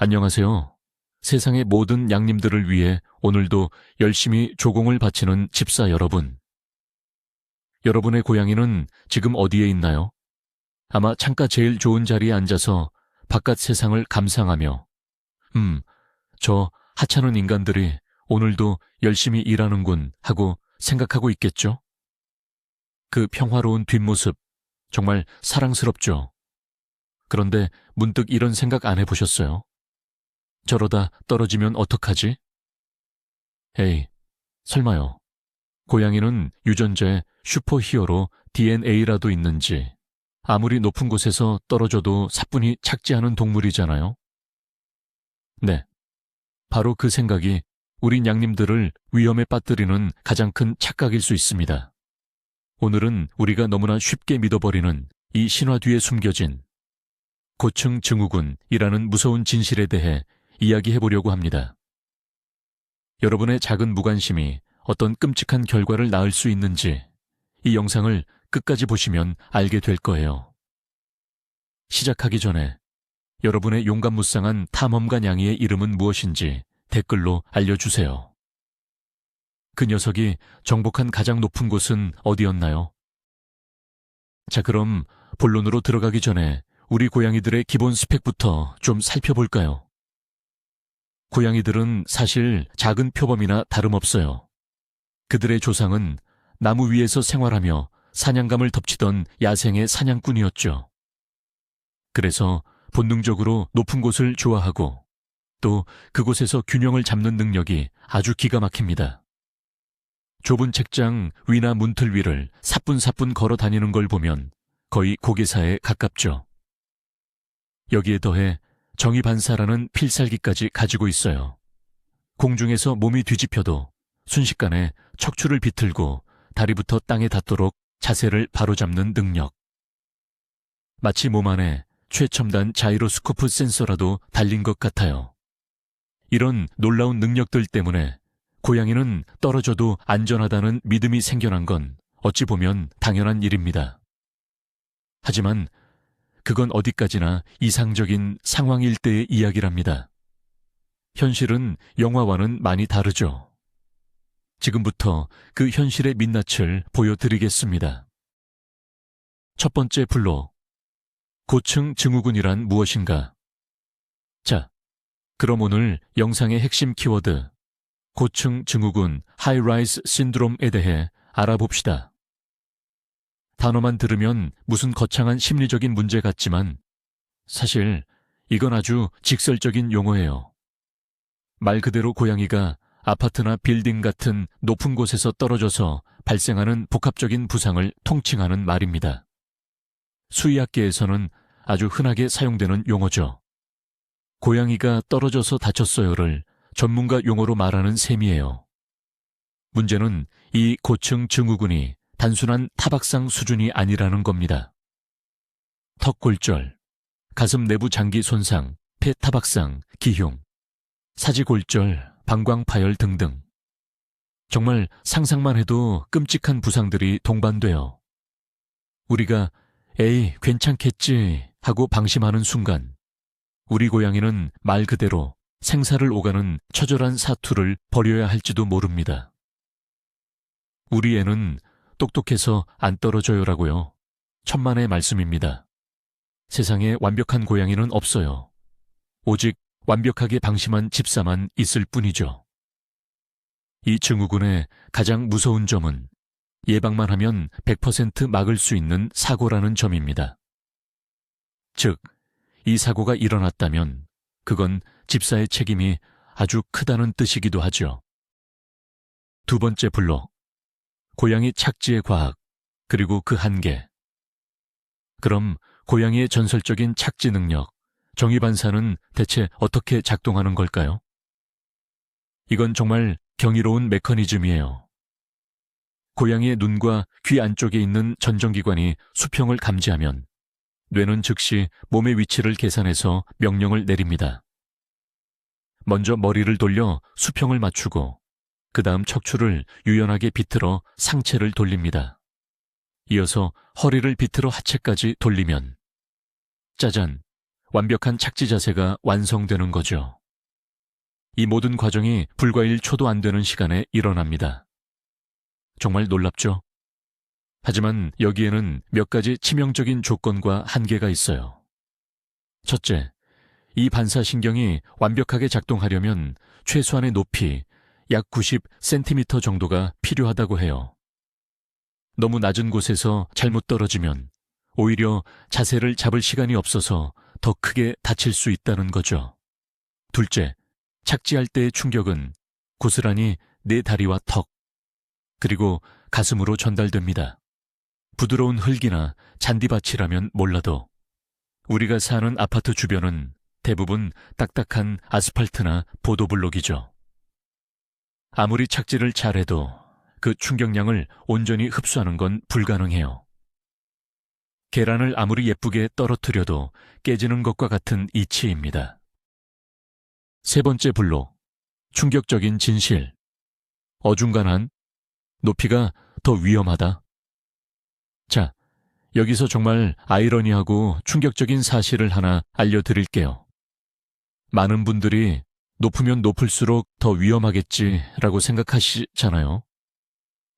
안녕하세요. 세상의 모든 양님들을 위해 오늘도 열심히 조공을 바치는 집사 여러분. 여러분의 고양이는 지금 어디에 있나요? 아마 창가 제일 좋은 자리에 앉아서 바깥 세상을 감상하며 저 하찮은 인간들이 오늘도 열심히 일하는군 하고 생각하고 있겠죠? 그 평화로운 뒷모습 정말 사랑스럽죠? 그런데 문득 이런 생각 안 해보셨어요? 저러다 떨어지면 어떡하지? 에이, 설마요. 고양이는 유전자에 슈퍼히어로 DNA라도 있는지 아무리 높은 곳에서 떨어져도 사뿐히 착지 않은 동물이잖아요. 네, 바로 그 생각이 우리 양님들을 위험에 빠뜨리는 가장 큰 착각일 수 있습니다. 오늘은 우리가 너무나 쉽게 믿어버리는 이 신화 뒤에 숨겨진 고층 증후군이라는 무서운 진실에 대해 이야기해보려고 합니다. 여러분의 작은 무관심이 어떤 끔찍한 결과를 낳을 수 있는지 이 영상을 끝까지 보시면 알게 될 거예요. 시작하기 전에 여러분의 용감무쌍한 탐험가 냥이의 이름은 무엇인지 댓글로 알려주세요. 그 녀석이 정복한 가장 높은 곳은 어디였나요? 자, 그럼 본론으로 들어가기 전에 우리 고양이들의 기본 스펙부터 좀 살펴볼까요? 고양이들은 사실 작은 표범이나 다름없어요. 그들의 조상은 나무 위에서 생활하며 사냥감을 덮치던 야생의 사냥꾼이었죠. 그래서 본능적으로 높은 곳을 좋아하고 또 그곳에서 균형을 잡는 능력이 아주 기가 막힙니다. 좁은 책장 위나 문틀 위를 사뿐사뿐 걸어 다니는 걸 보면 거의 고개사에 가깝죠. 여기에 더해 정의반사라는 필살기까지 가지고 있어요. 공중에서 몸이 뒤집혀도 순식간에 척추를 비틀고 다리부터 땅에 닿도록 자세를 바로잡는 능력. 마치 몸 안에 최첨단 자이로스코프 센서라도 달린 것 같아요. 이런 놀라운 능력들 때문에 고양이는 떨어져도 안전하다는 믿음이 생겨난 건 어찌 보면 당연한 일입니다. 하지만 그건 어디까지나 이상적인 상황일 때의 이야기랍니다. 현실은 영화와는 많이 다르죠. 지금부터 그 현실의 민낯을 보여드리겠습니다. 첫 번째 블록. 고층 증후군이란 무엇인가? 자, 그럼 오늘 영상의 핵심 키워드 고층 증후군 하이라이즈 신드롬에 대해 알아봅시다. 단어만 들으면 무슨 거창한 심리적인 문제 같지만 사실 이건 아주 직설적인 용어예요. 말 그대로 고양이가 아파트나 빌딩 같은 높은 곳에서 떨어져서 발생하는 복합적인 부상을 통칭하는 말입니다. 수의학계에서는 아주 흔하게 사용되는 용어죠. 고양이가 떨어져서 다쳤어요를 전문가 용어로 말하는 셈이에요. 문제는 이 고층 증후군이 단순한 타박상 수준이 아니라는 겁니다. 턱골절, 가슴 내부 장기 손상, 폐타박상, 기흉, 사지골절, 방광파열 등등. 정말 상상만 해도 끔찍한 부상들이 동반돼요. 우리가 에이 괜찮겠지 하고 방심하는 순간 우리 고양이는 말 그대로 생사를 오가는 처절한 사투를 벌여야 할지도 모릅니다. 우리 애는 똑똑해서 안 떨어져요라고요. 천만의 말씀입니다. 세상에 완벽한 고양이는 없어요. 오직 완벽하게 방심한 집사만 있을 뿐이죠. 이 증후군의 가장 무서운 점은 예방만 하면 100% 막을 수 있는 사고라는 점입니다. 즉, 이 사고가 일어났다면 그건 집사의 책임이 아주 크다는 뜻이기도 하죠. 두 번째 블록, 고양이 착지의 과학, 그리고 그 한계. 그럼 고양이의 전설적인 착지 능력, 정의반사는 대체 어떻게 작동하는 걸까요? 이건 정말 경이로운 메커니즘이에요. 고양이의 눈과 귀 안쪽에 있는 전정기관이 수평을 감지하면 뇌는 즉시 몸의 위치를 계산해서 명령을 내립니다. 먼저 머리를 돌려 수평을 맞추고 그 다음 척추를 유연하게 비틀어 상체를 돌립니다. 이어서 허리를 비틀어 하체까지 돌리면 짜잔! 완벽한 착지 자세가 완성되는 거죠. 이 모든 과정이 불과 1초도 안 되는 시간에 일어납니다. 정말 놀랍죠? 하지만 여기에는 몇 가지 치명적인 조건과 한계가 있어요. 첫째, 이 반사신경이 완벽하게 작동하려면 최소한의 높이 약 90cm 정도가 필요하다고 해요. 너무 낮은 곳에서 잘못 떨어지면 오히려 자세를 잡을 시간이 없어서 더 크게 다칠 수 있다는 거죠. 둘째, 착지할 때의 충격은 고스란히 내 다리와 턱, 그리고 가슴으로 전달됩니다. 부드러운 흙이나 잔디밭이라면 몰라도 우리가 사는 아파트 주변은 대부분 딱딱한 아스팔트나 보도블록이죠. 아무리 착지를 잘해도 그 충격량을 온전히 흡수하는 건 불가능해요. 계란을 아무리 예쁘게 떨어뜨려도 깨지는 것과 같은 이치입니다. 세 번째 블록, 충격적인 진실. 어중간한, 높이가 더 위험하다. 자, 여기서 정말 아이러니하고 충격적인 사실을 하나 알려드릴게요. 많은 분들이 높으면 높을수록 더 위험하겠지라고 생각하시잖아요.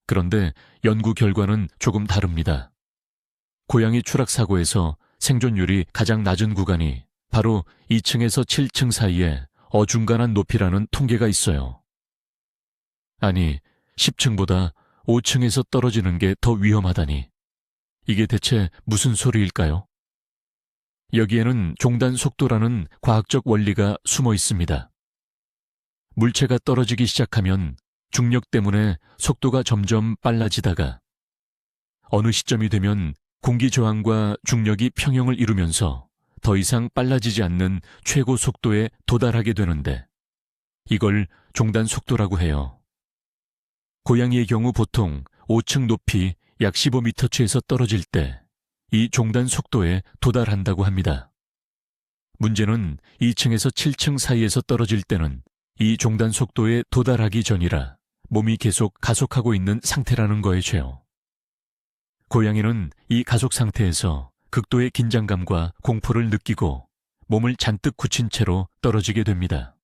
그런데 연구 결과는 조금 다릅니다. 고양이 추락사고에서 생존율이 가장 낮은 구간이 바로 2층에서 7층 사이에 어중간한 높이라는 통계가 있어요. 아니, 10층보다 5층에서 떨어지는 게 더 위험하다니. 이게 대체 무슨 소리일까요? 여기에는 종단 속도라는 과학적 원리가 숨어 있습니다. 물체가 떨어지기 시작하면 중력 때문에 속도가 점점 빨라지다가 어느 시점이 되면 공기 저항과 중력이 평형을 이루면서 더 이상 빨라지지 않는 최고 속도에 도달하게 되는데 이걸 종단 속도라고 해요. 고양이의 경우 보통 5층 높이 약 15m치에서 떨어질 때 이 종단 속도에 도달한다고 합니다. 문제는 2층에서 7층 사이에서 떨어질 때는 이 종단 속도에 도달하기 전이라 몸이 계속 가속하고 있는 상태라는 거예요. 고양이는 이 가속 상태에서 극도의 긴장감과 공포를 느끼고 몸을 잔뜩 굳힌 채로 떨어지게 됩니다.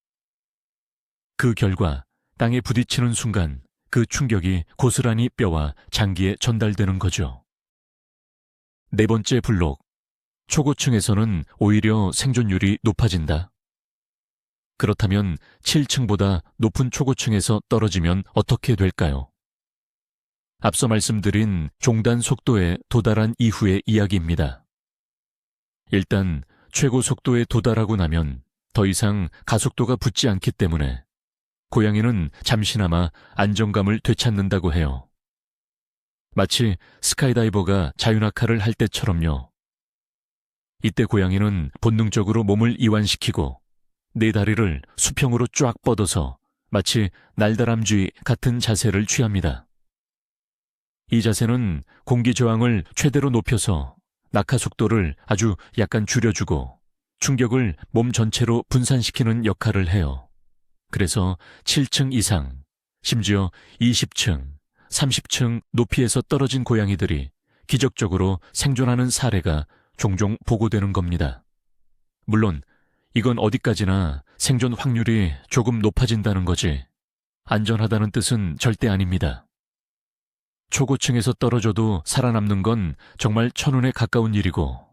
그 결과 땅에 부딪히는 순간 그 충격이 고스란히 뼈와 장기에 전달되는 거죠. 네 번째 블록, 초고층에서는 오히려 생존율이 높아진다. 그렇다면 7층보다 높은 초고층에서 떨어지면 어떻게 될까요? 앞서 말씀드린 종단 속도에 도달한 이후의 이야기입니다. 일단 최고 속도에 도달하고 나면 더 이상 가속도가 붙지 않기 때문에 고양이는 잠시나마 안정감을 되찾는다고 해요. 마치 스카이다이버가 자유낙하를 할 때처럼요. 이때 고양이는 본능적으로 몸을 이완시키고 네 다리를 수평으로 쫙 뻗어서 마치 날다람쥐 같은 자세를 취합니다. 이 자세는 공기 저항을 최대로 높여서 낙하 속도를 아주 약간 줄여주고 충격을 몸 전체로 분산시키는 역할을 해요. 그래서 7층 이상, 심지어 20층, 30층 높이에서 떨어진 고양이들이 기적적으로 생존하는 사례가 종종 보고되는 겁니다. 물론 이건 어디까지나 생존 확률이 조금 높아진다는 거지 안전하다는 뜻은 절대 아닙니다. 초고층에서 떨어져도 살아남는 건 정말 천운에 가까운 일이고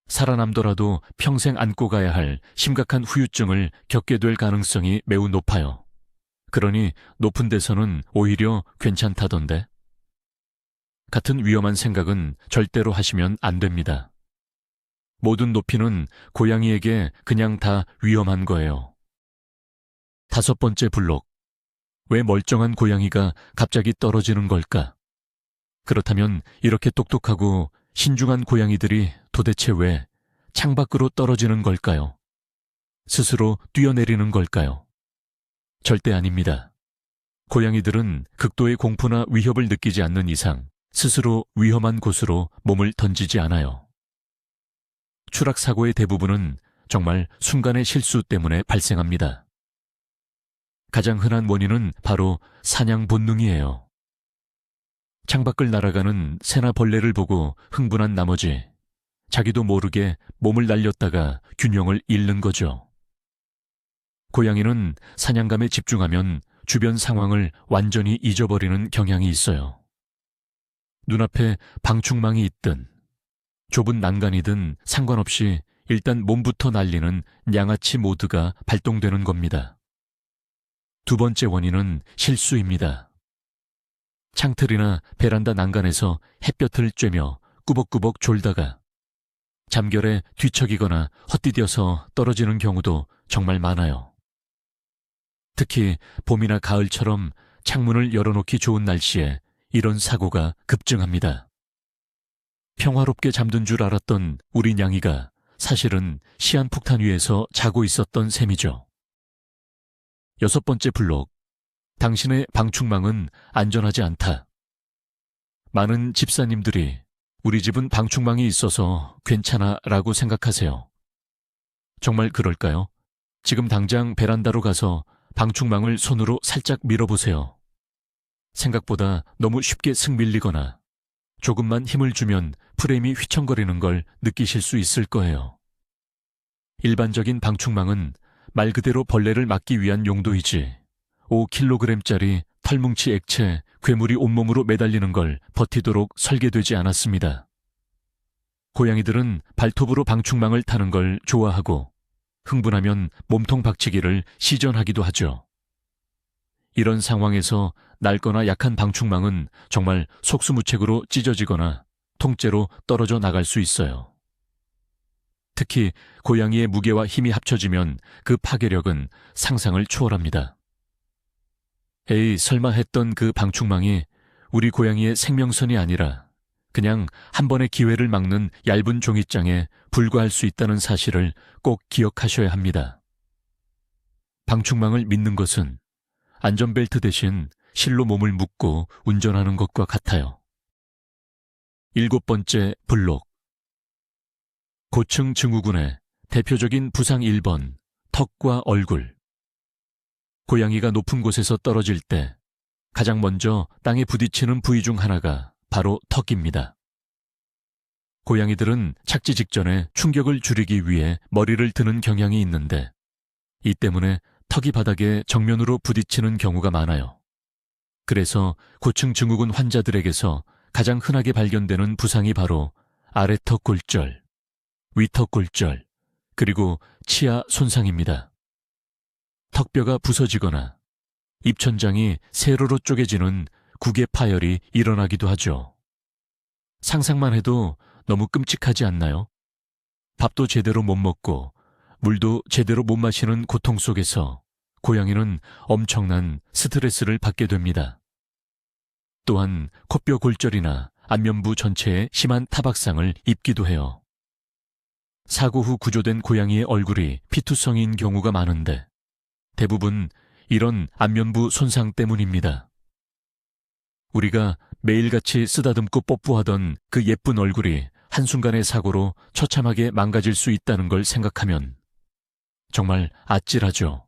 살아남더라도 평생 안고 가야 할 심각한 후유증을 겪게 될 가능성이 매우 높아요. 그러니 높은 데서는 오히려 괜찮다던데. 같은 위험한 생각은 절대로 하시면 안 됩니다. 모든 높이는 고양이에게 그냥 다 위험한 거예요. 다섯 번째 블록. 왜 멀쩡한 고양이가 갑자기 떨어지는 걸까? 그렇다면 이렇게 똑똑하고 신중한 고양이들이 도대체 왜 창밖으로 떨어지는 걸까요? 스스로 뛰어내리는 걸까요? 절대 아닙니다. 고양이들은 극도의 공포나 위협을 느끼지 않는 이상 스스로 위험한 곳으로 몸을 던지지 않아요. 추락사고의 대부분은 정말 순간의 실수 때문에 발생합니다. 가장 흔한 원인은 바로 사냥 본능이에요. 창밖을 날아가는 새나 벌레를 보고 흥분한 나머지 자기도 모르게 몸을 날렸다가 균형을 잃는 거죠. 고양이는 사냥감에 집중하면 주변 상황을 완전히 잊어버리는 경향이 있어요. 눈앞에 방충망이 있든 좁은 난간이든 상관없이 일단 몸부터 날리는 양아치 모드가 발동되는 겁니다. 두 번째 원인은 실수입니다. 창틀이나 베란다 난간에서 햇볕을 쬐며 꾸벅꾸벅 졸다가 잠결에 뒤척이거나 헛디뎌서 떨어지는 경우도 정말 많아요. 특히 봄이나 가을처럼 창문을 열어놓기 좋은 날씨에 이런 사고가 급증합니다. 평화롭게 잠든 줄 알았던 우리 냥이가 사실은 시한폭탄 위에서 자고 있었던 셈이죠. 6번째 블록, 당신의 방충망은 안전하지 않다. 많은 집사님들이 우리 집은 방충망이 있어서 괜찮아 라고 생각하세요. 정말 그럴까요? 지금 당장 베란다로 가서 방충망을 손으로 살짝 밀어보세요. 생각보다 너무 쉽게 승 밀리거나 조금만 힘을 주면 프레임이 휘청거리는 걸 느끼실 수 있을 거예요. 일반적인 방충망은 말 그대로 벌레를 막기 위한 용도이지 5kg짜리 털뭉치 액체, 괴물이 온몸으로 매달리는 걸 버티도록 설계되지 않았습니다. 고양이들은 발톱으로 방충망을 타는 걸 좋아하고 흥분하면 몸통 박치기를 시전하기도 하죠. 이런 상황에서 낡거나 약한 방충망은 정말 속수무책으로 찢어지거나 통째로 떨어져 나갈 수 있어요. 특히 고양이의 무게와 힘이 합쳐지면 그 파괴력은 상상을 초월합니다. 에이, 설마 했던 그 방충망이 우리 고양이의 생명선이 아니라 그냥 한 번의 기회를 막는 얇은 종이장에 불과할 수 있다는 사실을 꼭 기억하셔야 합니다. 방충망을 믿는 것은 안전벨트 대신 실로 몸을 묶고 운전하는 것과 같아요. 7번째 블록. 고층 증후군의 대표적인 부상 1번, 턱과 얼굴. 고양이가 높은 곳에서 떨어질 때 가장 먼저 땅에 부딪히는 부위 중 하나가 바로 턱입니다. 고양이들은 착지 직전에 충격을 줄이기 위해 머리를 드는 경향이 있는데 이 때문에 턱이 바닥에 정면으로 부딪히는 경우가 많아요. 그래서 고층 증후군 환자들에게서 가장 흔하게 발견되는 부상이 바로 아래턱 골절, 위턱 골절, 그리고 치아 손상입니다. 턱뼈가 부서지거나 입천장이 세로로 쪼개지는 구개 파열이 일어나기도 하죠. 상상만 해도 너무 끔찍하지 않나요? 밥도 제대로 못 먹고 물도 제대로 못 마시는 고통 속에서 고양이는 엄청난 스트레스를 받게 됩니다. 또한 코뼈 골절이나 안면부 전체에 심한 타박상을 입기도 해요. 사고 후 구조된 고양이의 얼굴이 피투성이인 경우가 많은데 대부분 이런 안면부 손상 때문입니다. 우리가 매일같이 쓰다듬고 뽀뽀하던 그 예쁜 얼굴이 한순간의 사고로 처참하게 망가질 수 있다는 걸 생각하면 정말 아찔하죠.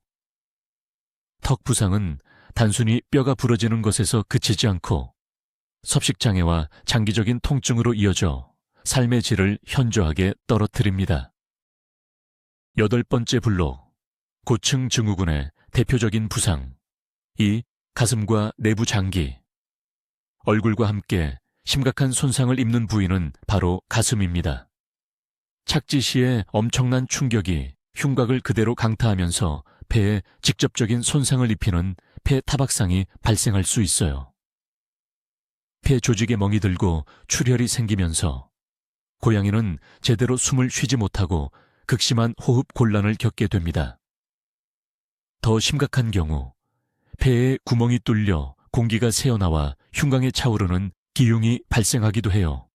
턱 부상은 단순히 뼈가 부러지는 것에서 그치지 않고 섭식장애와 장기적인 통증으로 이어져 삶의 질을 현저하게 떨어뜨립니다. 8번째 블록. 고층 증후군의 대표적인 부상. 2. 가슴과 내부 장기. 얼굴과 함께 심각한 손상을 입는 부위는 바로 가슴입니다. 착지 시에 엄청난 충격이 흉곽을 그대로 강타하면서 폐에 직접적인 손상을 입히는 폐 타박상이 발생할 수 있어요. 폐 조직에 멍이 들고 출혈이 생기면서 고양이는 제대로 숨을 쉬지 못하고 극심한 호흡 곤란을 겪게 됩니다. 더 심각한 경우 폐에 구멍이 뚫려 공기가 새어나와 흉곽에 차오르는 기흉이 발생하기도 해요.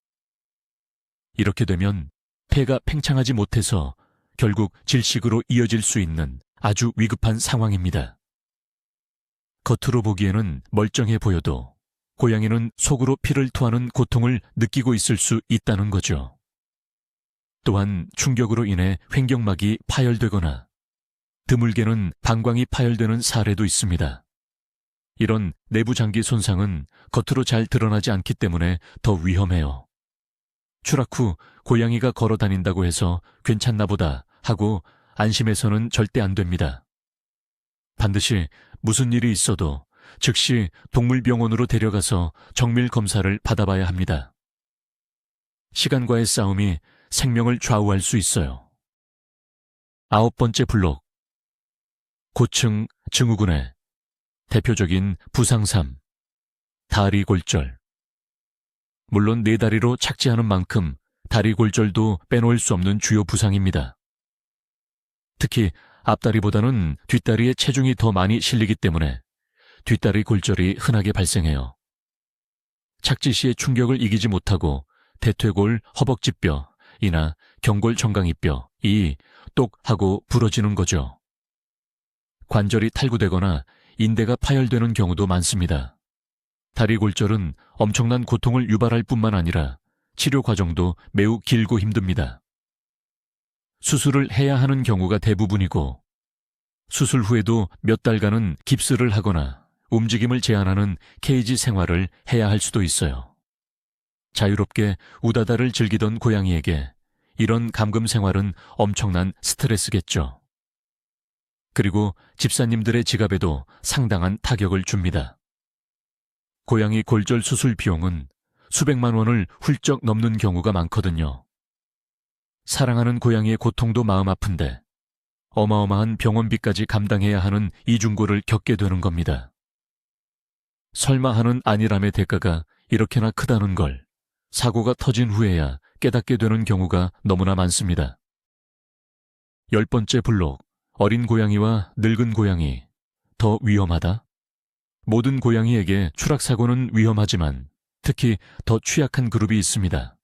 이렇게 되면 폐가 팽창하지 못해서 결국 질식으로 이어질 수 있는 아주 위급한 상황입니다. 겉으로 보기에는 멀쩡해 보여도 고양이는 속으로 피를 토하는 고통을 느끼고 있을 수 있다는 거죠. 또한 충격으로 인해 횡격막이 파열되거나 드물게는 방광이 파열되는 사례도 있습니다. 이런 내부 장기 손상은 겉으로 잘 드러나지 않기 때문에 더 위험해요. 추락 후 고양이가 걸어 다닌다고 해서 괜찮나 보다 하고 안심해서는 절대 안 됩니다. 반드시 무슨 일이 있어도 즉시 동물병원으로 데려가서 정밀 검사를 받아봐야 합니다. 시간과의 싸움이 생명을 좌우할 수 있어요. 9번째 블록. 고층 증후군의 대표적인 부상3, 다리 골절. 물론 네 다리로 착지하는 만큼 다리 골절도 빼놓을 수 없는 주요 부상입니다. 특히 앞다리보다는 뒷다리에 체중이 더 많이 실리기 때문에 뒷다리 골절이 흔하게 발생해요. 착지 시의 충격을 이기지 못하고 대퇴골 허벅지뼈이나 경골 정강이뼈이 똑 하고 부러지는 거죠. 관절이 탈구되거나 인대가 파열되는 경우도 많습니다. 다리 골절은 엄청난 고통을 유발할 뿐만 아니라 치료 과정도 매우 길고 힘듭니다. 수술을 해야 하는 경우가 대부분이고 수술 후에도 몇 달간은 깁스를 하거나 움직임을 제한하는 케이지 생활을 해야 할 수도 있어요. 자유롭게 우다다를 즐기던 고양이에게 이런 감금 생활은 엄청난 스트레스겠죠. 그리고 집사님들의 지갑에도 상당한 타격을 줍니다. 고양이 골절 수술 비용은 수백만 원을 훌쩍 넘는 경우가 많거든요. 사랑하는 고양이의 고통도 마음 아픈데 어마어마한 병원비까지 감당해야 하는 이중고를 겪게 되는 겁니다. 설마 하는 안일함의 대가가 이렇게나 크다는 걸 사고가 터진 후에야 깨닫게 되는 경우가 너무나 많습니다. 10번째 블록. 어린 고양이와 늙은 고양이, 더 위험하다? 모든 고양이에게 추락사고는 위험하지만 특히 더 취약한 그룹이 있습니다.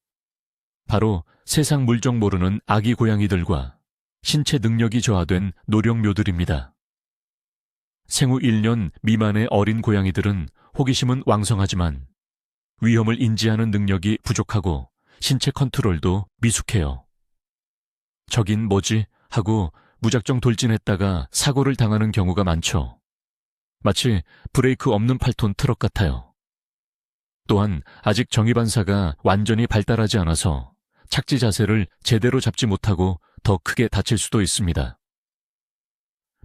바로 세상 물정 모르는 아기 고양이들과 신체 능력이 저하된 노령묘들입니다. 생후 1년 미만의 어린 고양이들은 호기심은 왕성하지만 위험을 인지하는 능력이 부족하고 신체 컨트롤도 미숙해요. 저긴 뭐지? 하고 무작정 돌진했다가 사고를 당하는 경우가 많죠. 마치 브레이크 없는 8톤 트럭 같아요. 또한 아직 정의반사가 완전히 발달하지 않아서 착지 자세를 제대로 잡지 못하고 더 크게 다칠 수도 있습니다.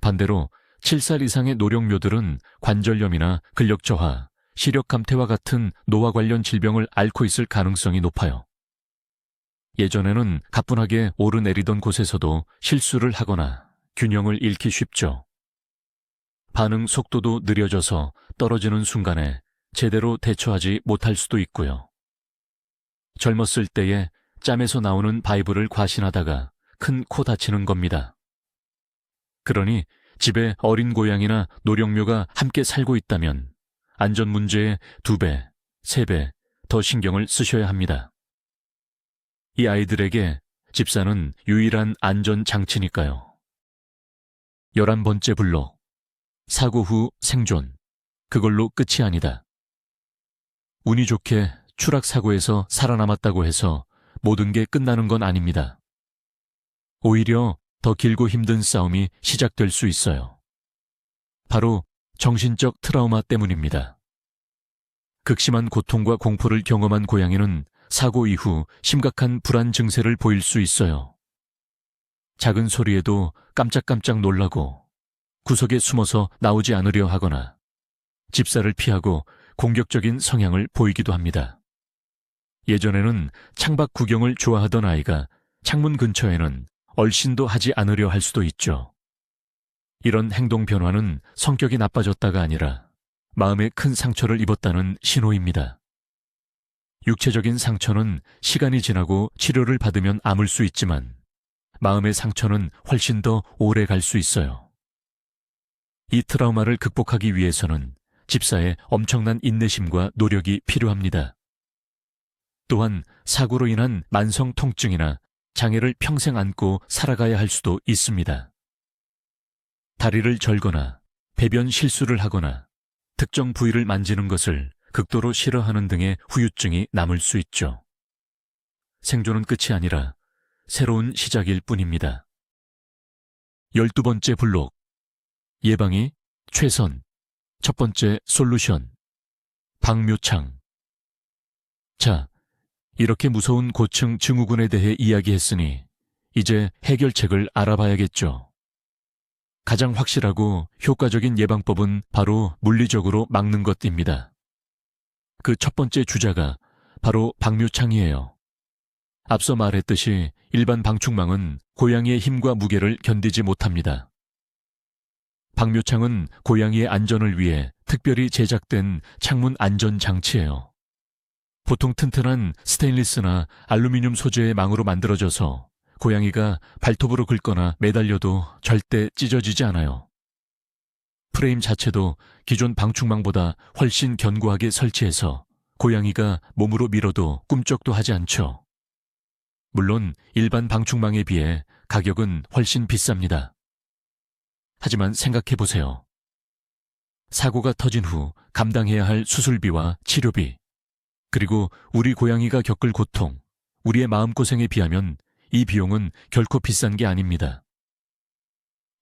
반대로 7살 이상의 노령묘들은 관절염이나 근력 저하, 시력 감퇴와 같은 노화 관련 질병을 앓고 있을 가능성이 높아요. 예전에는 가뿐하게 오르내리던 곳에서도 실수를 하거나 균형을 잃기 쉽죠. 반응 속도도 느려져서 떨어지는 순간에 제대로 대처하지 못할 수도 있고요. 젊었을 때에 짬에서 나오는 바이브를 과신하다가 큰 코 다치는 겁니다. 그러니 집에 어린 고양이나 노령묘가 함께 살고 있다면 안전 문제에 2배, 3배 더 신경을 쓰셔야 합니다. 이 아이들에게 집사는 유일한 안전 장치니까요. 11번째 블록. 사고 후 생존. 그걸로 끝이 아니다. 운이 좋게 추락사고에서 살아남았다고 해서 모든 게 끝나는 건 아닙니다. 오히려 더 길고 힘든 싸움이 시작될 수 있어요. 바로 정신적 트라우마 때문입니다. 극심한 고통과 공포를 경험한 고양이는 사고 이후 심각한 불안 증세를 보일 수 있어요. 작은 소리에도 깜짝깜짝 놀라고 구석에 숨어서 나오지 않으려 하거나 집사를 피하고 공격적인 성향을 보이기도 합니다. 예전에는 창밖 구경을 좋아하던 아이가 창문 근처에는 얼씬도 하지 않으려 할 수도 있죠. 이런 행동 변화는 성격이 나빠졌다가 아니라 마음에 큰 상처를 입었다는 신호입니다. 육체적인 상처는 시간이 지나고 치료를 받으면 아물 수 있지만 마음의 상처는 훨씬 더 오래 갈 수 있어요. 이 트라우마를 극복하기 위해서는 집사의 엄청난 인내심과 노력이 필요합니다. 또한 사고로 인한 만성 통증이나 장애를 평생 안고 살아가야 할 수도 있습니다. 다리를 절거나 배변 실수를 하거나 특정 부위를 만지는 것을 극도로 싫어하는 등의 후유증이 남을 수 있죠. 생존은 끝이 아니라 새로운 시작일 뿐입니다. 12번째 블록. 예방이 최선. 첫 번째 솔루션. 박묘창. 자, 이렇게 무서운 고층 증후군에 대해 이야기했으니 이제 해결책을 알아봐야겠죠. 가장 확실하고 효과적인 예방법은 바로 물리적으로 막는 것입니다. 그 첫 번째 주자가 바로 방묘창이에요. 앞서 말했듯이 일반 방충망은 고양이의 힘과 무게를 견디지 못합니다. 방묘창은 고양이의 안전을 위해 특별히 제작된 창문 안전 장치예요. 보통 튼튼한 스테인리스나 알루미늄 소재의 망으로 만들어져서 고양이가 발톱으로 긁거나 매달려도 절대 찢어지지 않아요. 프레임 자체도 기존 방충망보다 훨씬 견고하게 설치해서 고양이가 몸으로 밀어도 꿈쩍도 하지 않죠. 물론 일반 방충망에 비해 가격은 훨씬 비쌉니다. 하지만 생각해보세요. 사고가 터진 후 감당해야 할 수술비와 치료비, 그리고 우리 고양이가 겪을 고통, 우리의 마음고생에 비하면 이 비용은 결코 비싼 게 아닙니다.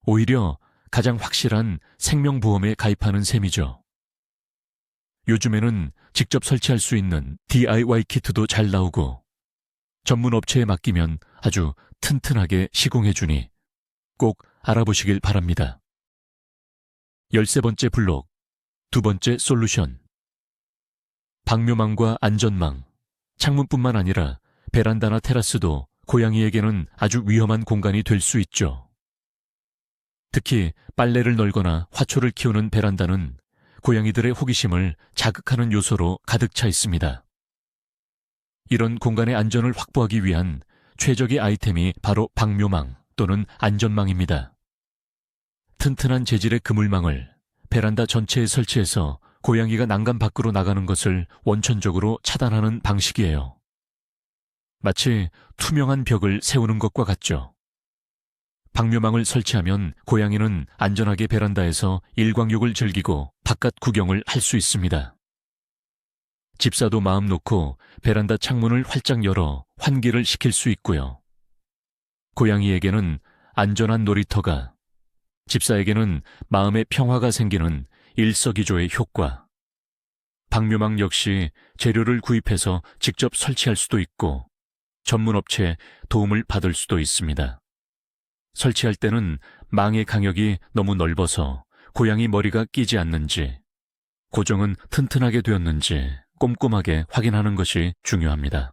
오히려 가장 확실한 생명보험에 가입하는 셈이죠. 요즘에는 직접 설치할 수 있는 DIY 키트도 잘 나오고 전문 업체에 맡기면 아주 튼튼하게 시공해주니 꼭 알아보시길 바랍니다. 13번째 블록, 두 번째 솔루션. 방묘망과 안전망, 창문뿐만 아니라 베란다나 테라스도 고양이에게는 아주 위험한 공간이 될 수 있죠. 특히 빨래를 널거나 화초를 키우는 베란다는 고양이들의 호기심을 자극하는 요소로 가득 차 있습니다. 이런 공간의 안전을 확보하기 위한 최적의 아이템이 바로 방묘망 또는 안전망입니다. 튼튼한 재질의 그물망을 베란다 전체에 설치해서 고양이가 난간 밖으로 나가는 것을 원천적으로 차단하는 방식이에요. 마치 투명한 벽을 세우는 것과 같죠. 방묘망을 설치하면 고양이는 안전하게 베란다에서 일광욕을 즐기고 바깥 구경을 할 수 있습니다. 집사도 마음 놓고 베란다 창문을 활짝 열어 환기를 시킬 수 있고요. 고양이에게는 안전한 놀이터가, 집사에게는 마음의 평화가 생기는 일석이조의 효과. 방묘망 역시 재료를 구입해서 직접 설치할 수도 있고 전문 업체에 도움을 받을 수도 있습니다. 설치할 때는 망의 간격이 너무 넓어서 고양이 머리가 끼지 않는지, 고정은 튼튼하게 되었는지 꼼꼼하게 확인하는 것이 중요합니다.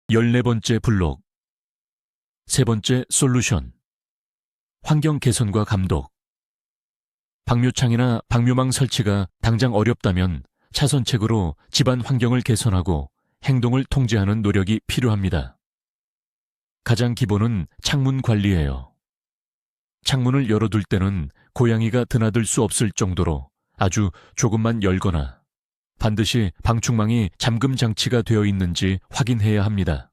14번째 블록, 세 번째 솔루션. 환경 개선과 감독. 방묘창이나 방묘망 설치가 당장 어렵다면 차선책으로 집안 환경을 개선하고 행동을 통제하는 노력이 필요합니다. 가장 기본은 창문 관리예요. 창문을 열어둘 때는 고양이가 드나들 수 없을 정도로 아주 조금만 열거나 반드시 방충망이 잠금 장치가 되어 있는지 확인해야 합니다.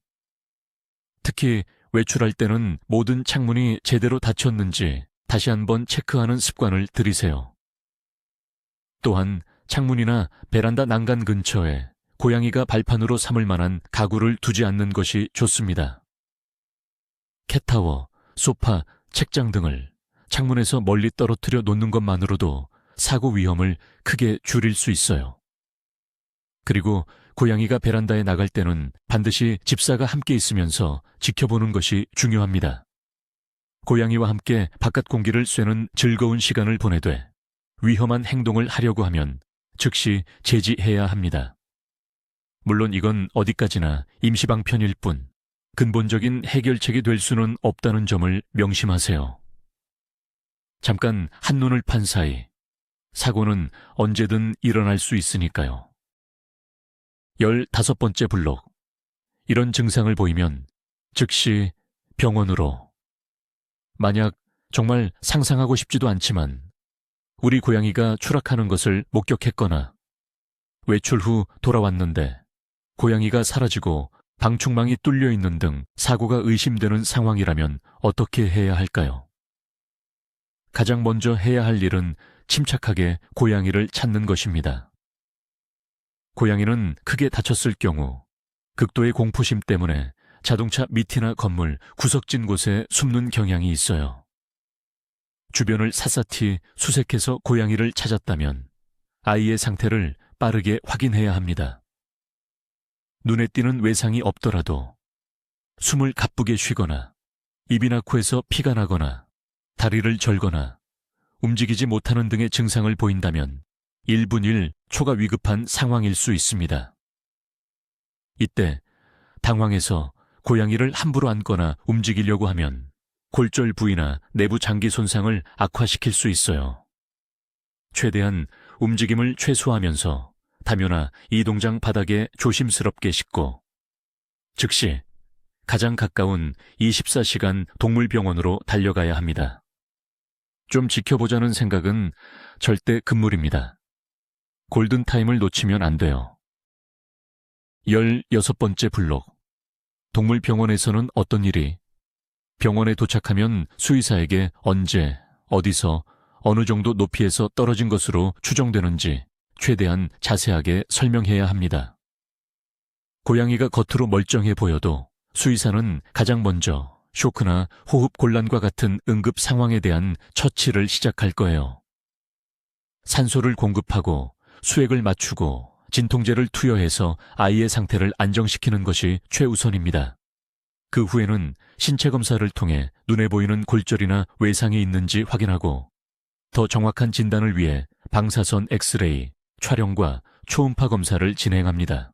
특히 외출할 때는 모든 창문이 제대로 닫혔는지 다시 한번 체크하는 습관을 들이세요. 또한 창문이나 베란다 난간 근처에 고양이가 발판으로 삼을 만한 가구를 두지 않는 것이 좋습니다. 캣타워, 소파, 책장 등을 창문에서 멀리 떨어뜨려 놓는 것만으로도 사고 위험을 크게 줄일 수 있어요. 그리고 고양이가 베란다에 나갈 때는 반드시 집사가 함께 있으면서 지켜보는 것이 중요합니다. 고양이와 함께 바깥 공기를 쐬는 즐거운 시간을 보내되 위험한 행동을 하려고 하면 즉시 제지해야 합니다. 물론 이건 어디까지나 임시방편일 뿐 근본적인 해결책이 될 수는 없다는 점을 명심하세요. 잠깐 한눈을 판 사이 사고는 언제든 일어날 수 있으니까요. 15번째 블록. 이런 증상을 보이면 즉시 병원으로. 만약 정말 상상하고 싶지도 않지만 우리 고양이가 추락하는 것을 목격했거나 외출 후 돌아왔는데 고양이가 사라지고 방충망이 뚫려 있는 등 사고가 의심되는 상황이라면 어떻게 해야 할까요? 가장 먼저 해야 할 일은 침착하게 고양이를 찾는 것입니다. 고양이는 크게 다쳤을 경우 극도의 공포심 때문에 자동차 밑이나 건물, 구석진 곳에 숨는 경향이 있어요. 주변을 샅샅이 수색해서 고양이를 찾았다면 아이의 상태를 빠르게 확인해야 합니다. 눈에 띄는 외상이 없더라도 숨을 가쁘게 쉬거나 입이나 코에서 피가 나거나 다리를 절거나 움직이지 못하는 등의 증상을 보인다면 1분 1 초가 위급한 상황일 수 있습니다. 이때 당황해서 고양이를 함부로 안거나 움직이려고 하면 골절 부위나 내부 장기 손상을 악화시킬 수 있어요. 최대한 움직임을 최소화하면서 다묘나 이동장 바닥에 조심스럽게 싣고 즉시 가장 가까운 24시간 동물병원으로 달려가야 합니다. 좀 지켜보자는 생각은 절대 금물입니다. 골든타임을 놓치면 안 돼요. 16번째 블록. 동물병원에서는 어떤 일이? 병원에 도착하면 수의사에게 언제, 어디서, 어느 정도 높이에서 떨어진 것으로 추정되는지 최대한 자세하게 설명해야 합니다. 고양이가 겉으로 멀쩡해 보여도 수의사는 가장 먼저 쇼크나 호흡 곤란과 같은 응급 상황에 대한 처치를 시작할 거예요. 산소를 공급하고 수액을 맞추고 진통제를 투여해서 아이의 상태를 안정시키는 것이 최우선입니다. 그 후에는 신체 검사를 통해 눈에 보이는 골절이나 외상이 있는지 확인하고 더 정확한 진단을 위해 방사선 엑스레이, 촬영과 초음파 검사를 진행합니다.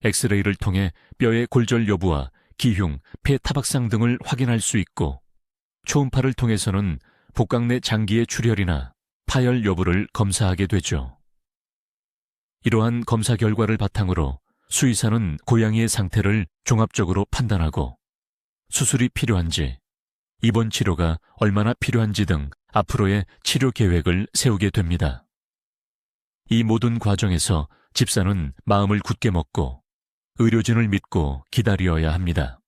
엑스레이를 통해 뼈의 골절 여부와 기흉, 폐 타박상 등을 확인할 수 있고 초음파를 통해서는 복강 내 장기의 출혈이나 파열 여부를 검사하게 되죠. 이러한 검사 결과를 바탕으로 수의사는 고양이의 상태를 종합적으로 판단하고 수술이 필요한지, 입원 치료가 얼마나 필요한지 등 앞으로의 치료 계획을 세우게 됩니다. 이 모든 과정에서 집사는 마음을 굳게 먹고 의료진을 믿고 기다려야 합니다.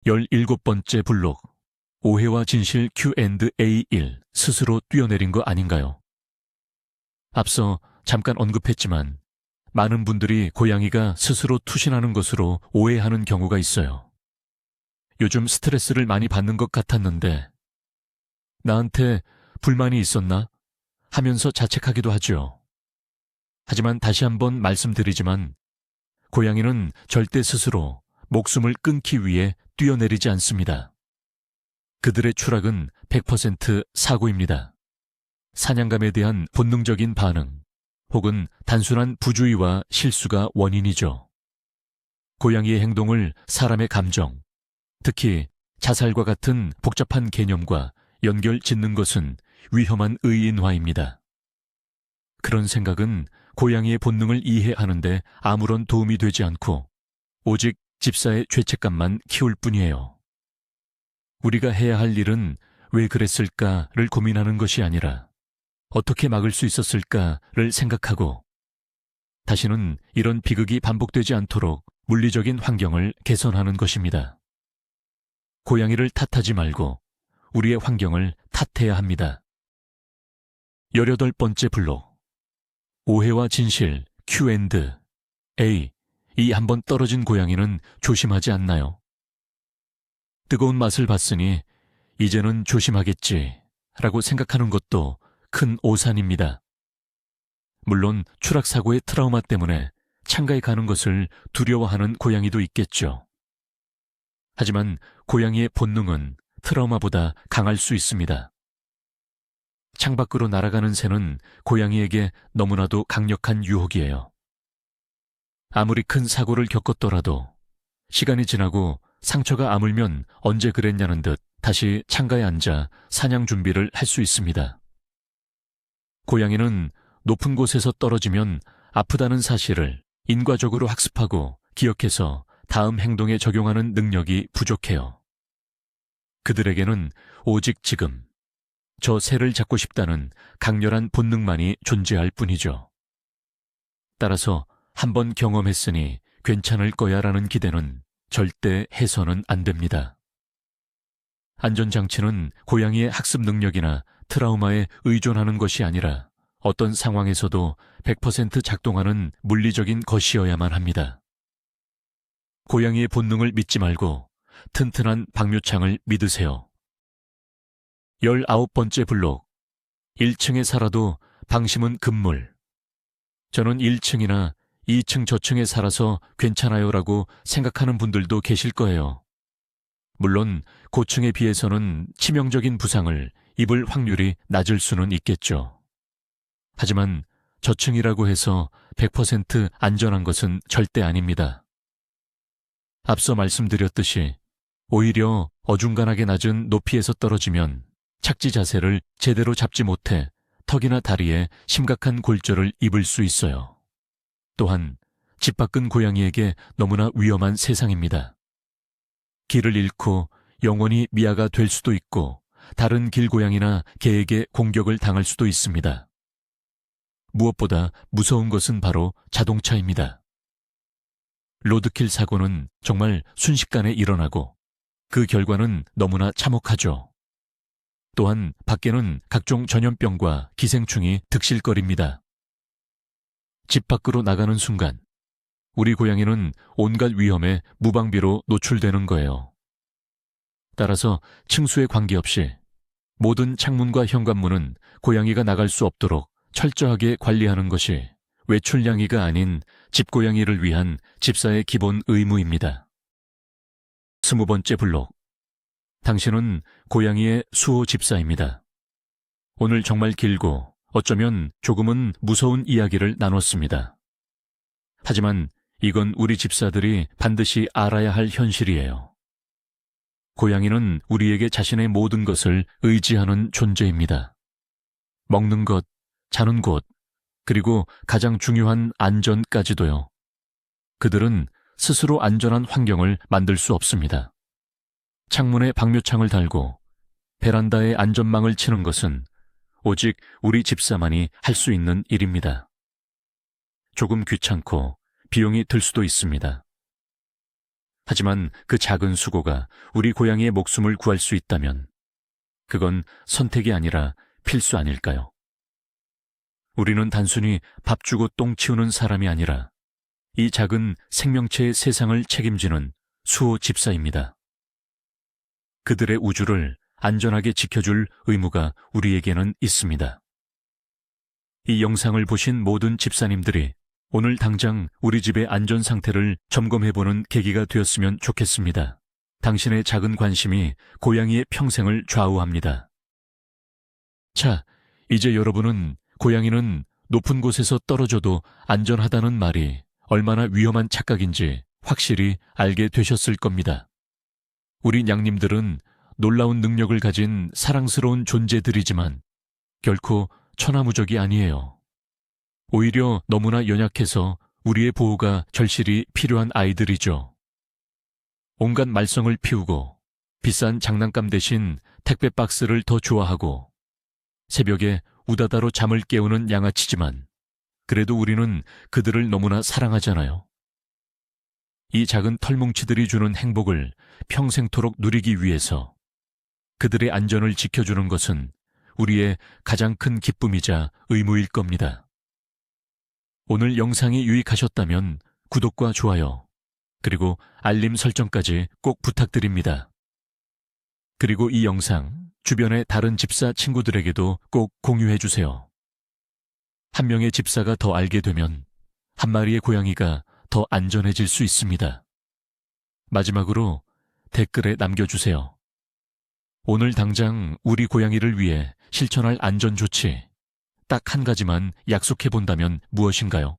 17번째 블록. 오해와 진실 Q&A 1. 스스로 뛰어내린 거 아닌가요? 앞서 잠깐 언급했지만 많은 분들이 고양이가 스스로 투신하는 것으로 오해하는 경우가 있어요. 요즘 스트레스를 많이 받는 것 같았는데 나한테 불만이 있었나? 하면서 자책하기도 하죠. 하지만 다시 한번 말씀드리지만 고양이는 절대 스스로 목숨을 끊기 위해 뛰어내리지 않습니다. 그들의 추락은 100% 사고입니다. 사냥감에 대한 본능적인 반응 혹은 단순한 부주의와 실수가 원인이죠. 고양이의 행동을 사람의 감정, 특히 자살과 같은 복잡한 개념과 연결 짓는 것은 위험한 의인화입니다. 그런 생각은 고양이의 본능을 이해하는 데 아무런 도움이 되지 않고 오직 집사의 죄책감만 키울 뿐이에요. 우리가 해야 할 일은 왜 그랬을까를 고민하는 것이 아니라 어떻게 막을 수 있었을까를 생각하고 다시는 이런 비극이 반복되지 않도록 물리적인 환경을 개선하는 것입니다. 고양이를 탓하지 말고 우리의 환경을 탓해야 합니다. 18번째 블록. 오해와 진실 Q&A. 이 한번 떨어진 고양이는 조심하지 않나요? 뜨거운 맛을 봤으니 이제는 조심하겠지 라고 생각하는 것도 큰 오산입니다. 물론 추락사고의 트라우마 때문에 창가에 가는 것을 두려워하는 고양이도 있겠죠. 하지만 고양이의 본능은 트라우마보다 강할 수 있습니다. 창밖으로 날아가는 새는 고양이에게 너무나도 강력한 유혹이에요. 아무리 큰 사고를 겪었더라도 시간이 지나고 상처가 아물면 언제 그랬냐는 듯 다시 창가에 앉아 사냥 준비를 할 수 있습니다. 고양이는 높은 곳에서 떨어지면 아프다는 사실을 인과적으로 학습하고 기억해서 다음 행동에 적용하는 능력이 부족해요. 그들에게는 오직 지금 저 새를 잡고 싶다는 강렬한 본능만이 존재할 뿐이죠. 따라서 한번 경험했으니 괜찮을 거야라는 기대는 절대 해서는 안 됩니다. 안전장치는 고양이의 학습 능력이나 트라우마에 의존하는 것이 아니라 어떤 상황에서도 100% 작동하는 물리적인 것이어야만 합니다. 고양이의 본능을 믿지 말고 튼튼한 방묘창을 믿으세요. 19번째 블록. 1층에 살아도 방심은 금물. 저는 1층이나 2층 저층에 살아서 괜찮아요라고 생각하는 분들도 계실 거예요. 물론 고층에 비해서는 치명적인 부상을 입을 확률이 낮을 수는 있겠죠. 하지만 저층이라고 해서 100% 안전한 것은 절대 아닙니다. 앞서 말씀드렸듯이 오히려 어중간하게 낮은 높이에서 떨어지면 착지 자세를 제대로 잡지 못해 턱이나 다리에 심각한 골절을 입을 수 있어요. 또한 집 밖은 고양이에게 너무나 위험한 세상입니다. 길을 잃고 영원히 미아가 될 수도 있고 다른 길고양이나 개에게 공격을 당할 수도 있습니다. 무엇보다 무서운 것은 바로 자동차입니다. 로드킬 사고는 정말 순식간에 일어나고 그 결과는 너무나 참혹하죠. 또한 밖에는 각종 전염병과 기생충이 득실거립니다. 집 밖으로 나가는 순간 우리 고양이는 온갖 위험에 무방비로 노출되는 거예요. 따라서 층수에 관계없이 모든 창문과 현관문은 고양이가 나갈 수 없도록 철저하게 관리하는 것이 외출냥이가 아닌 집고양이를 위한 집사의 기본 의무입니다. 20번째 블록. 당신은 고양이의 수호 집사입니다. 오늘 정말 길고 어쩌면 조금은 무서운 이야기를 나눴습니다. 하지만 이건 우리 집사들이 반드시 알아야 할 현실이에요. 고양이는 우리에게 자신의 모든 것을 의지하는 존재입니다. 먹는 것, 자는 곳, 그리고 가장 중요한 안전까지도요. 그들은 스스로 안전한 환경을 만들 수 없습니다. 창문에 방묘창을 달고 베란다에 안전망을 치는 것은 오직 우리 집사만이 할 수 있는 일입니다. 조금 귀찮고 비용이 들 수도 있습니다. 하지만 그 작은 수고가 우리 고양이의 목숨을 구할 수 있다면 그건 선택이 아니라 필수 아닐까요? 우리는 단순히 밥 주고 똥 치우는 사람이 아니라 이 작은 생명체의 세상을 책임지는 수호 집사입니다. 그들의 우주를 안전하게 지켜줄 의무가 우리에게는 있습니다. 이 영상을 보신 모든 집사님들이 오늘 당장 우리 집의 안전 상태를 점검해보는 계기가 되었으면 좋겠습니다. 당신의 작은 관심이 고양이의 평생을 좌우합니다. 자, 이제 여러분은 고양이는 높은 곳에서 떨어져도 안전하다는 말이 얼마나 위험한 착각인지 확실히 알게 되셨을 겁니다. 우리 냥님들은 놀라운 능력을 가진 사랑스러운 존재들이지만 결코 천하무적이 아니에요. 오히려 너무나 연약해서 우리의 보호가 절실히 필요한 아이들이죠. 온갖 말썽을 피우고 비싼 장난감 대신 택배 박스를 더 좋아하고 새벽에 우다다로 잠을 깨우는 양아치지만 그래도 우리는 그들을 너무나 사랑하잖아요. 이 작은 털뭉치들이 주는 행복을 평생토록 누리기 위해서 그들의 안전을 지켜주는 것은 우리의 가장 큰 기쁨이자 의무일 겁니다. 오늘 영상이 유익하셨다면 구독과 좋아요, 그리고 알림 설정까지 꼭 부탁드립니다. 그리고 이 영상 주변의 다른 집사 친구들에게도 꼭 공유해주세요. 한 명의 집사가 더 알게 되면 한 마리의 고양이가 더 안전해질 수 있습니다. 마지막으로 댓글에 남겨주세요. 오늘 당장 우리 고양이를 위해 실천할 안전조치 딱 한 가지만 약속해 본다면 무엇인가요?